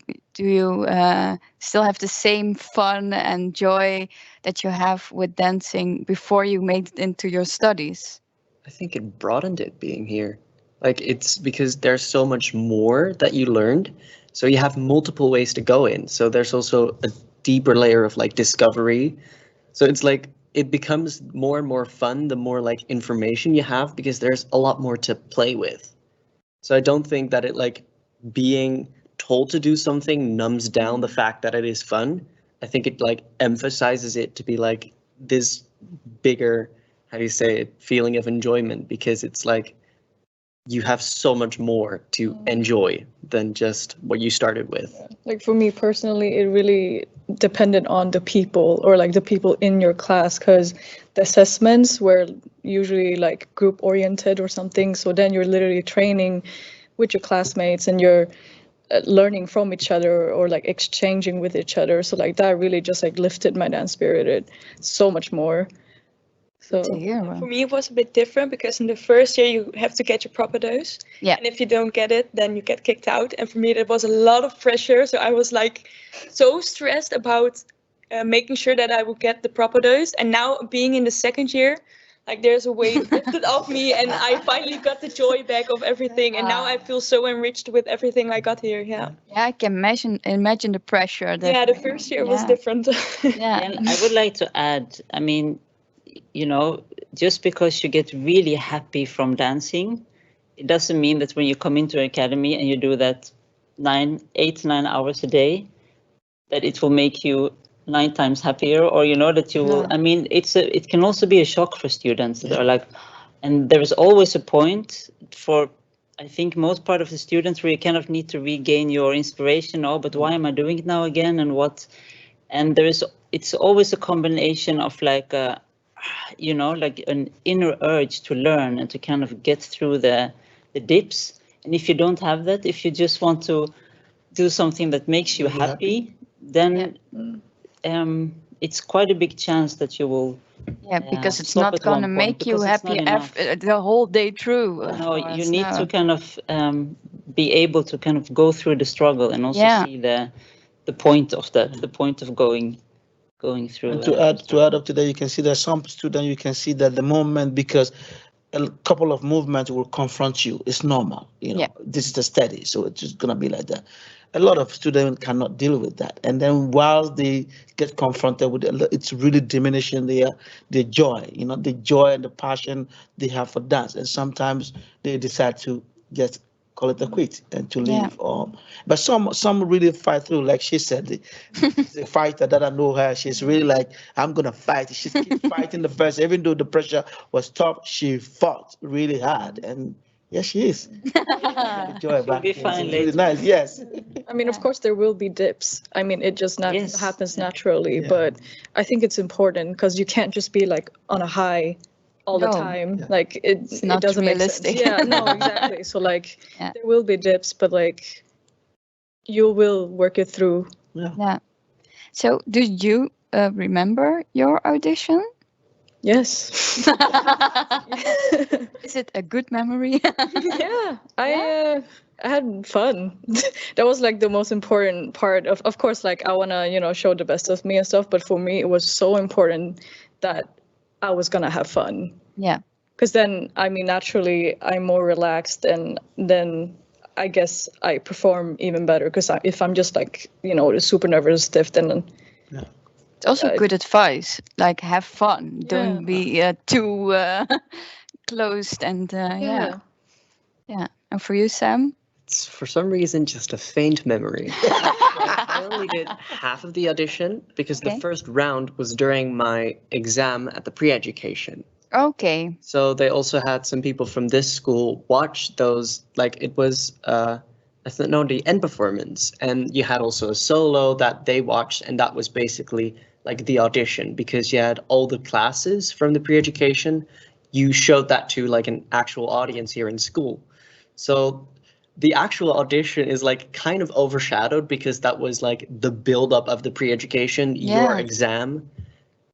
still have the same fun and joy that you have with dancing before you made it into your studies? I think it broadened it being here. Like, it's because there's so much more that you learned. So you have multiple ways to go in. So there's also a deeper layer of like discovery. So it's like it becomes more and more fun the more like information you have, because there's a lot more to play with. So I don't think that it like being told to do something numbs down the fact that it is fun. I think it like emphasizes it to be like this bigger, how do you say it, feeling of enjoyment, because it's like you have so much more to enjoy than just what you started with. Like for me personally, it really depended on the people, or like the people in your class, because the assessments were usually like group oriented or something. So then you're literally training with your classmates and you're learning from each other, or like exchanging with each other. So like that really just like lifted my dance spirit so much more. So for me, it was a bit different, because in the first year you have to get your proper dose. Yeah. And if you don't get it, then you get kicked out. And for me, there was a lot of pressure. So I was like so stressed about making sure that I would get the proper dose. And now being in the second year, like there's a weight lifted off me, and I finally got the joy back of everything. And now I feel so enriched with everything I got here. Yeah. Yeah, I can imagine the pressure. Yeah, the first year was different. Yeah. And I would like to add, I mean, you know, just because you get really happy from dancing, it doesn't mean that when you come into an academy and you do that 8 to 9 hours a day, that it will make you 9 times happier, or you know that you will. I mean, it can also be a shock for students that are like, and there is always a point for, I think, most part of the students where you kind of need to regain your inspiration. Oh, but why am I doing it now again, and what? And it's always a combination of like you know, like an inner urge to learn and to kind of get through the dips. And if you don't have that, if you just want to do something that makes you happy, then it's quite a big chance that you will. Yeah, because it's not going to make you happy the whole day through. No, you need to kind of be able to kind of go through the struggle and also see the point of that, the point of going through. And to add up to that, you can see that some students, you can see that the moment, because a couple of movements will confront you. It's normal, you know. This is the study, so it's just gonna be like that. A lot of students cannot deal with that, and then while they get confronted with it, it's really diminishing their joy, you know, the joy and the passion they have for dance, and sometimes they decide to just call it a quit and to leave. But some really fight through, like she said, the fighter that I know her, she's really like, I'm gonna fight. She keeps fighting the first, even though the pressure was tough, she fought really hard, and yes, she is. Enjoy back. Be fine later. Really nice, yes. I mean, of course, there will be dips. I mean, it just happens naturally, but I think it's important, because you can't just be like on a high all the time. Like it doesn't realistic. make sense. Yeah, no, exactly. So like there will be dips, but like you will work it through. Yeah. So do you remember your audition? Yes. Is it a good memory? Yeah, I had fun. That was like the most important part of course, like I wanna, you know, show the best of me and stuff, but for me it was so important that I was gonna have fun. Yeah. Because then, I mean, naturally I'm more relaxed, and then I guess I perform even better, because if I'm just like, you know, super nervous, stiff, then it's also good advice, like have fun, don't be too closed, and yeah. And for you, Sam? It's for some reason just a faint memory. I only did half of the audition, because the first round was during my exam at the pre-education. Okay. So they also had some people from this school watch those, like it was the end performance, and you had also a solo that they watched, and that was basically like the audition, because you had all the classes from the pre-education. You showed that to like an actual audience here in school. So the actual audition is like kind of overshadowed because that was like the buildup of the pre-education, your exam.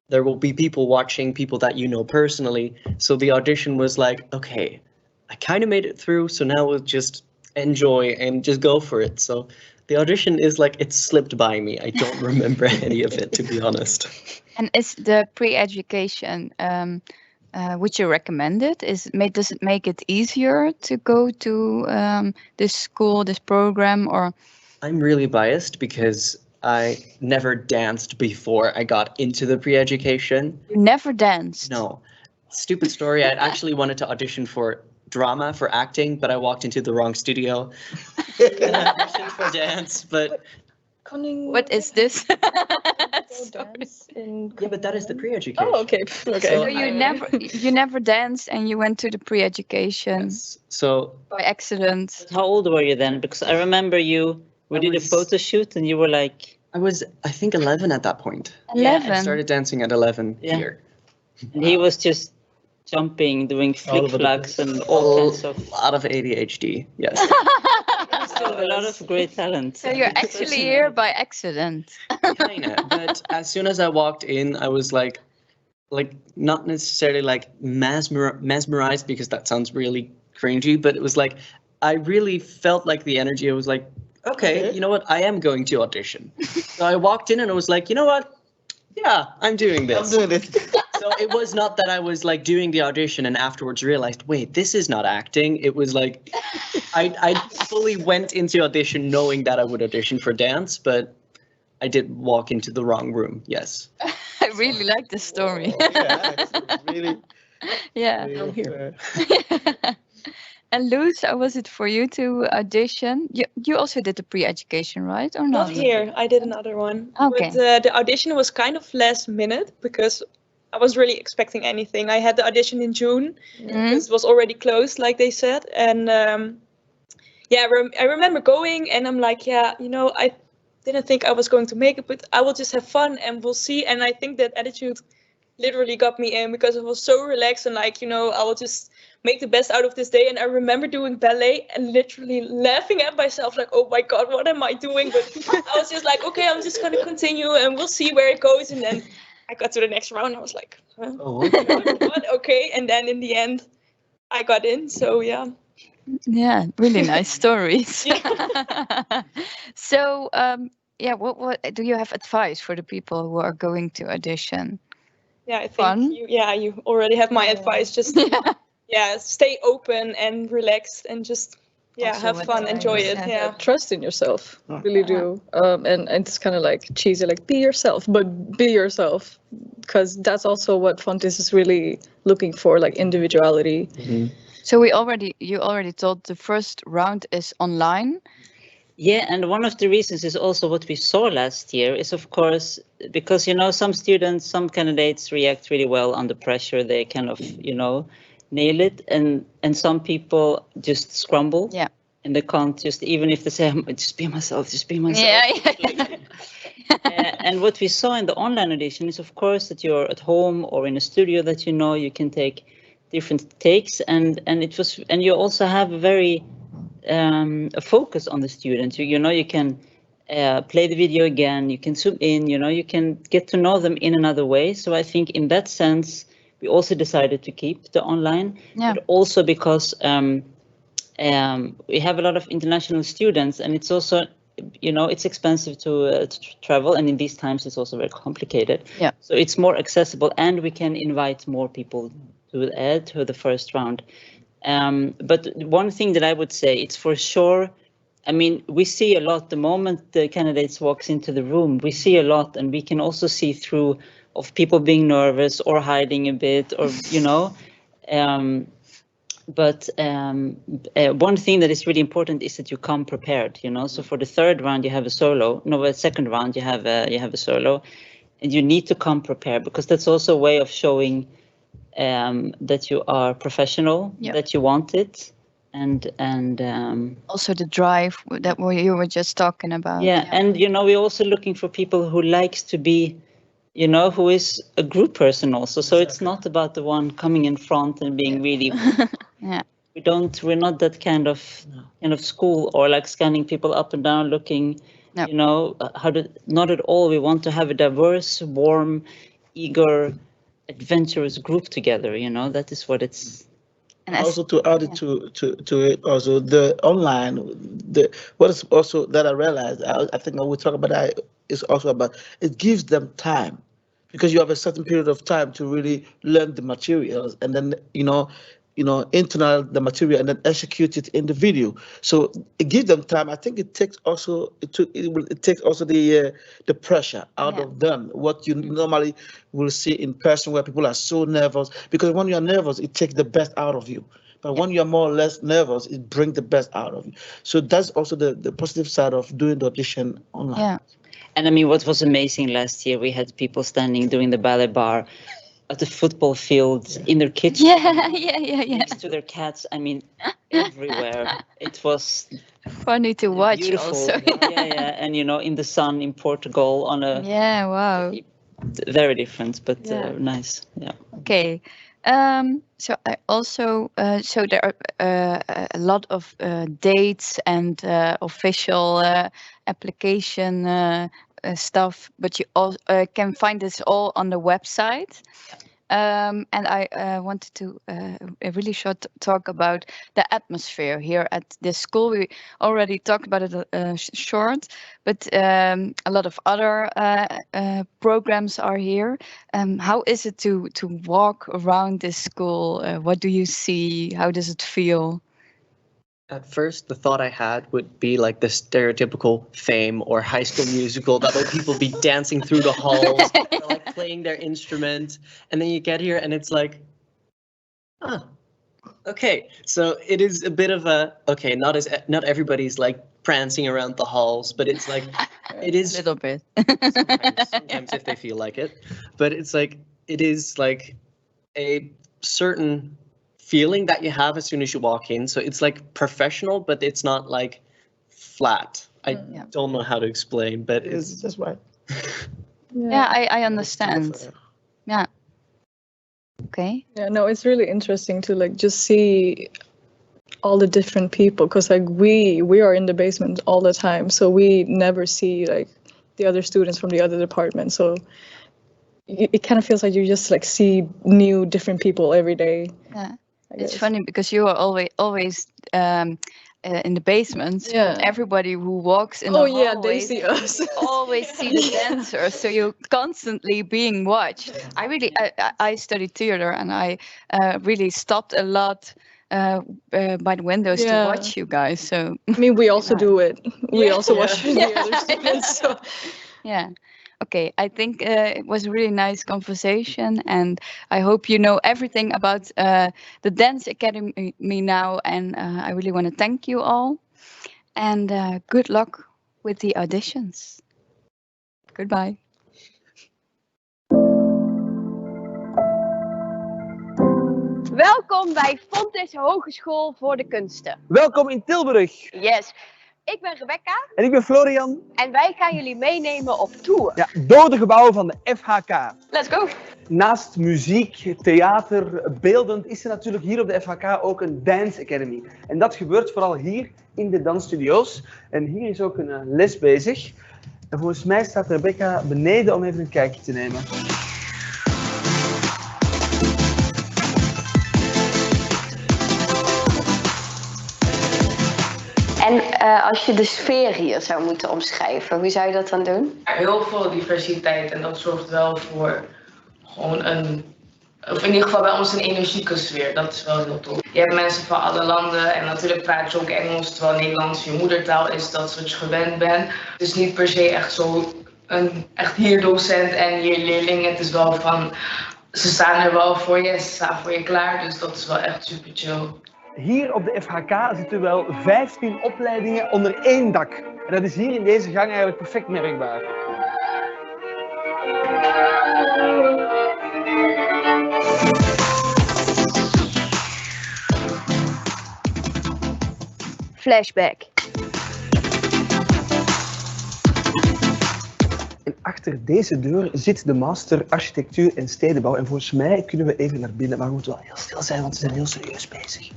There will be people watching, people that you know personally. So the audition was like, okay, I kind of made it through, so now we'll just enjoy and just go for it. So the audition is like, it slipped by me. I don't remember any of it, to be honest. And is the pre-education, would you recommend it? Does it make it easier to go to this school, this program, or? I'm really biased because I never danced before I got into the pre-education. You never danced? No. Stupid story. I actually wanted to audition for drama, for acting, but I walked into the wrong studio. And I auditioned for dance, but... What is this? Yeah, but that is the pre-education. Oh, okay. Okay. So you never danced and you went to the pre-education. Yes. So by accident. How old were you then? Because I remember we did a photo shoot and you were like... I think 11 at that point. 11? Yeah, I started dancing at 11 here. And he was just jumping, doing flick-flacks and all kinds of... A lot of ADHD, yes. A lot of great talent. So you're actually here by accident. Kinda, but as soon as I walked in, I was like not necessarily like mesmerized, because that sounds really cringy, but it was like, I really felt like the energy. I was like, okay, you know what? I am going to audition. So I walked in and I was like, you know what? Yeah, I'm doing this. I'm doing this. So it was not that I was like doing the audition and afterwards realized, wait, this is not acting. It was like, I fully went into audition knowing that I would audition for dance, but I did walk into the wrong room. Yes. I really like this story. Yeah, it's really. Yeah. I'm here. And Luz, how was it for you to audition? You also did the pre-education, right? Or not? Not here. I did another one. Okay. But the audition was kind of last minute because I wasn't really expecting anything. I had the audition in June. It was already closed, like they said. And yeah, I remember going and I'm like, yeah, you know, I didn't think I was going to make it, but I will just have fun and we'll see. And I think that attitude literally got me in because I was so relaxed and like, you know, I will just make the best out of this day. And I remember doing ballet and literally laughing at myself like, oh my God, what am I doing? But I was just like, okay, I'm just going to continue and we'll see where it goes. And then I got to the next round. I was like, huh? What? Okay. And then in the end, I got in. So yeah. Yeah, really nice stories. So, yeah, what do you have advice for the people who are going to audition? Yeah, I think you already have my advice. Just stay open and relaxed and just have fun, enjoy it. Yeah, trust in yourself, really do. And it's kind of like cheesy, like be yourself, but be yourself, because that's also what Fontys is really looking for, like individuality. Mm-hmm. So you already told the first round is online. Yeah, and one of the reasons is also what we saw last year is, of course, because, you know, some candidates react really well under pressure. They kind of, you know, nail it. And some people just scramble. Yeah. And they can't just, even if they say, just be myself, just be myself. Yeah. And what we saw in the online audition is, of course, that you're at home or in a studio that, you know, you can take different takes. And you also have a very... a focus on the student. You know, you can play the video again, you can zoom in, you know, you can get to know them in another way. So I think in that sense, we also decided to keep the online, but also because we have a lot of international students, and it's also, you know, it's expensive to travel, and in these times it's also very complicated. Yeah. So it's more accessible, and we can invite more people to the first round. But one thing that I would say, it's for sure, I mean, we see a lot the moment the candidates walks into the room, we see a lot, and we can also see through of people being nervous or hiding a bit, or, you know, but one thing that is really important is that you come prepared, you know. So for the third round, you have a solo, second round, you have a solo, and you need to come prepared, because that's also a way of showing that you are professional, that you want it, and also the drive that you were just talking about. Yeah, and you know, we're also looking for people who likes to be, you know, who is a group person also. So it's not about the one coming in front and being really. Yeah. we're not that kind of school, or like scanning people up and down, looking, No. you know, not at all. We want to have a diverse, warm, eager, adventurous group together. You know, that is what it's. And also to add it to it, also the online, what is also that I realized, I think when we talk about that, is also about it gives them time, because you have a certain period of time to really learn the materials, and then internalize the material and then execute it in the video. So it gives them time. I think it takes also it takes also the pressure out of them. What you normally will see in person, where people are so nervous, because when you are nervous, it takes the best out of you. But when you are more or less nervous, it brings the best out of you. So that's also the positive side of doing the audition online. Yeah. And I mean, what was amazing last year, we had people standing doing the ballet bar at the football field, in their kitchen, next to their cats. I mean, everywhere. It was funny to watch. Beautiful. Also. And in the sun in Portugal on a wow, very different, but nice. Yeah. Okay. So I also so there are a lot of dates and official application stuff, but you all can find this all on the website. And I wanted to a really short talk about the atmosphere here at this school. We already talked about it short, but a lot of other programs are here. How is it to walk around this school? What do you see? How does it feel? At first, the thought I had would be like the stereotypical Fame or High School Musical, that way people be dancing through the halls, or like playing their instrument, and then you get here and it's like, okay. So it is a bit of a not everybody's like prancing around the halls, but it's like it is a little bit sometimes if they feel like it, but it's like it is like a certain feeling that you have as soon as you walk in. So it's like professional, but it's not like flat. I don't know how to explain, but it's just right. I understand. Yeah. Okay. Yeah, no, it's really interesting to like just see all the different people, because like we are in the basement all the time, so we never see like the other students from the other department. So it kind of feels like you just like see new different people every day. Yeah. It's funny because you are always in the basement. Yeah. Everybody who walks in the hallways, they see us. always see the dancers. So you're constantly being watched. I studied theater, and I really stopped a lot by the windows to watch you guys. So I mean, we also do it. We also watch the other students. So. Yeah. Okay, I think it was a really nice conversation, and I hope you know everything about the Dance Academy now, and I really want to thank you all, and good luck with the auditions. Goodbye. Welkom bij Fontys Hogeschool voor de Kunsten. Welkom in Tilburg. Yes. Ik ben Rebecca. En ik ben Florian. En wij gaan jullie meenemen op tour. Ja, door de gebouwen van de FHK. Let's go. Naast muziek, theater, beeldend is er natuurlijk hier op de FHK ook een Dance Academy. En dat gebeurt vooral hier in de dansstudio's. En hier is ook een les bezig. En volgens mij staat Rebecca beneden om even een kijkje te nemen. En als je de sfeer hier zou moeten omschrijven, hoe zou je dat dan doen? Heel veel diversiteit en dat zorgt wel voor gewoon of in ieder geval bij ons een energieke sfeer. Dat is wel heel tof. Je hebt mensen van alle landen en natuurlijk praat je ook Engels, terwijl Nederlands je moedertaal is, dat is wat je gewend bent. Het is niet per se echt zo echt hier docent en hier leerling. Het is wel van, ze staan er wel voor je, ze staan voor je klaar, dus dat is wel echt super chill. Hier op de FHK zitten wel 15 opleidingen onder één dak. En dat is hier in deze gang eigenlijk perfect merkbaar. Flashback. En achter deze deur zit de master architectuur en stedenbouw. En volgens mij kunnen we even naar binnen, maar we moeten wel heel stil zijn, want ze zijn heel serieus bezig.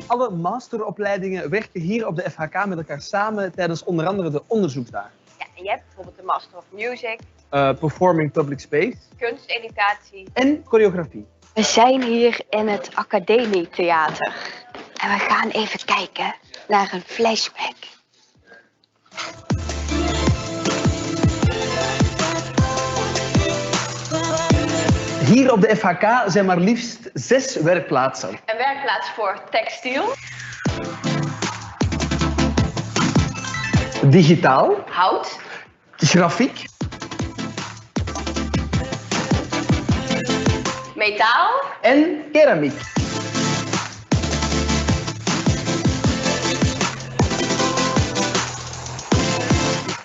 Alle masteropleidingen werken hier op de FHK met elkaar samen tijdens onder andere de onderzoeksdagen. Ja, en je hebt bijvoorbeeld de Master of Music, Performing Public Space kunsteducatie en choreografie. We zijn hier in het Academietheater. En we gaan even kijken naar een flashback. Hier op de FHK zijn maar liefst 6 werkplaatsen. Een werkplaats voor textiel, Digitaal, hout, grafiek, metaal, en keramiek.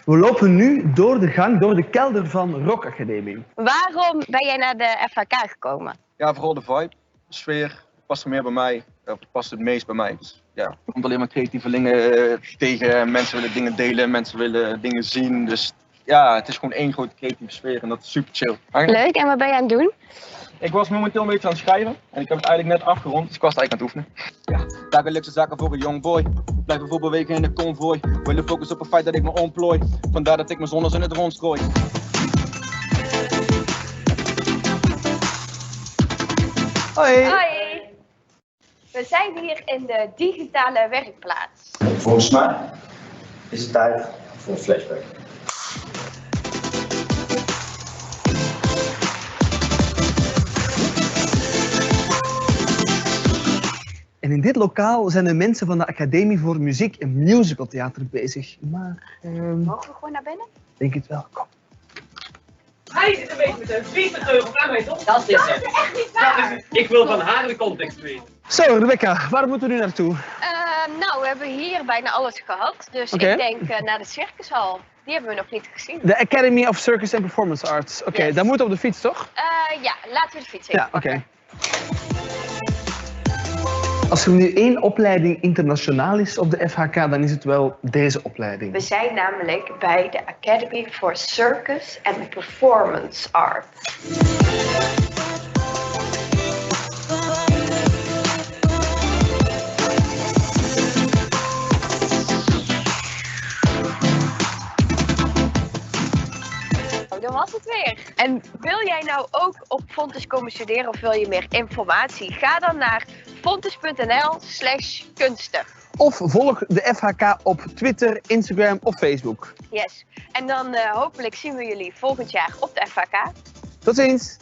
We lopen nu door de gang, door de kelder van Rock Academie. Waarom ben jij naar de FHK gekomen? Ja, vooral de vibe, de sfeer, past er meer bij mij. Of past het meest bij mij. Dus, ja, er komt alleen maar creatievelingen tegen. Mensen willen dingen delen, mensen willen dingen zien. Dus ja, het is gewoon één grote creatieve sfeer en dat is super chill. Leuk, en wat ben je aan het doen? Ik was momenteel een beetje aan het schrijven en ik heb het eigenlijk net afgerond, dus ik was het eigenlijk aan het oefenen. Ja, dagelijkse zaken voor een young boy. Blijven voorbewegen in de konvooi. Willen focussen op het feit dat ik me ontplooi. Vandaar dat ik mijn zonnes in het rond strooi. Hoi! Hoi! We zijn hier in de digitale werkplaats. Volgens mij is het tijd voor een flashback. En in dit lokaal zijn de mensen van de Academie voor Muziek en Musicaltheater bezig. Maar, Mogen we gewoon naar binnen? denk het wel. Kom. Hij zit een beetje met een vliegtuig aan mij, toch? Dat is het. Echt niet waar! Ik wil van haar de context weten. Zo, Rebecca, waar moeten we nu naartoe? Nou, we hebben hier bijna alles gehad. Dus Oké. ik denk naar de circushal. Die hebben we nog niet gezien. De Academy of Circus and Performance Arts. Oké, Yes. daar moeten we op de fiets, toch? Ja, laten we de fiets even Ja, oké. pakken. Als er nu één opleiding internationaal is op de FHK, dan is het wel deze opleiding. We zijn namelijk bij de Academy for Circus and Performance Arts. Dat was het weer. En wil jij nou ook op Fontys komen studeren of wil je meer informatie? Ga dan naar fontys.nl/kunsten. Of volg de FHK op Twitter, Instagram of Facebook. Yes. En dan hopelijk zien we jullie volgend jaar op de FHK. Tot ziens!